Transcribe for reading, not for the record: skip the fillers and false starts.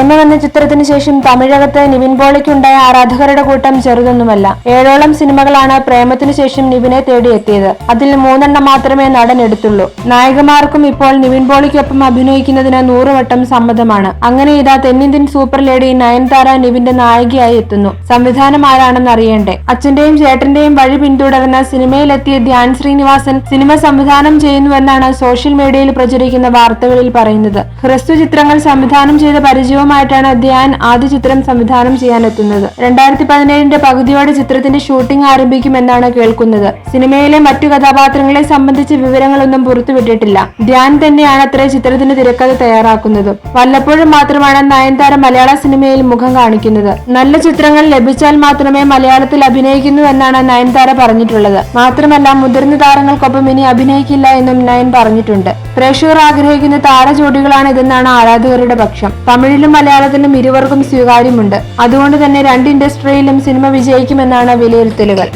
ജന്മം എന്ന ചിത്രത്തിന് ശേഷം തമിഴകത്ത് നിവിൻ പോളിക്കുണ്ടായ ആരാധകരുടെ കൂട്ടം ചെറുതൊന്നുമല്ല. 7ഓളം സിനിമകളാണ് പ്രേമത്തിനു ശേഷം നിവിനെ തേടിയെത്തിയത്. അതിൽ 3 മാത്രമേ നടൻ എടുത്തുള്ളൂ. നായികമാർക്കും ഇപ്പോൾ നിവിൻ പോളിക്കൊപ്പം അഭിനയിക്കുന്നതിന് 100 വട്ടം സമ്മതമാണ്. അങ്ങനെ ഇതാ തെന്നിന്ത്യൻ സൂപ്പർ ലേഡി നയൻതാര നിവിന്റെ നായികയായി എത്തുന്നു. സംവിധാനം ആരാണെന്ന് അറിയണ്ടേ? അച്ഛന്റെയും ചേട്ടന്റെയും വഴി പിന്തുടർന്ന സിനിമയിലെത്തിയ ധ്യാൻ ശ്രീനിവാസൻ സിനിമ സംവിധാനം ചെയ്യുന്നുവെന്നാണ് സോഷ്യൽ മീഡിയയിൽ പ്രചരിക്കുന്ന വാർത്തകളിൽ പറയുന്നത്. ഹ്രസ്വ ചിത്രങ്ങൾ സംവിധാനം ചെയ്ത പരിചയവുമായിട്ടാണ് ധ്യാൻ ആദ്യ ചിത്രം സംവിധാനം ചെയ്യാനെത്തുന്നത്. 2017 പകുതിയോടെ ചിത്രത്തിന്റെ ഷൂട്ടിംഗ് ആരംഭിക്കുമെന്നാണ് കേൾക്കുന്നത്. സിനിമയിലെ മറ്റു കഥാപാത്രങ്ങളെ സംബന്ധിച്ച് വിവരങ്ങളൊന്നും പുറത്തുവിട്ടിട്ടില്ല. ധ്യാൻ തന്നെയാണ് അത്ര ചിത്രത്തിന്റെ തിരക്കഥ തയ്യാറാക്കുന്നത്. വല്ലപ്പോഴും മാത്രമാണ് നയൻതാര മലയാള സിനിമയിൽ മുഖം കാണിക്കുന്നത്. നല്ല ചിത്രങ്ങൾ ലഭിച്ചാൽ മാത്രമേ മലയാളത്തിൽ അഭിനയിക്കുന്നുവെന്നാണ് നയൻതാര പറഞ്ഞിട്ടുള്ളത്. മാത്രമല്ല മുതിർന്ന താരങ്ങൾക്കൊപ്പം ഇനി അഭിനയിക്കില്ല എന്നും നയൻ പറഞ്ഞിട്ടുണ്ട്. പ്രേക്ഷകർ ആഗ്രഹിക്കുന്ന താരജോഡികളാണ് ഇതെന്നാണ് ആരാധകരുടെ പക്ഷം. തമിഴിലും മലയാളത്തിലും ഇരുവർക്കും സ്വീകാര്യമുണ്ട്. അതുകൊണ്ട് തന്നെ 2 ഇൻഡസ്ട്രിയിലും സിനിമ വിജയിക്കുമെന്നാണ് വിലയിരുത്തലുകൾ.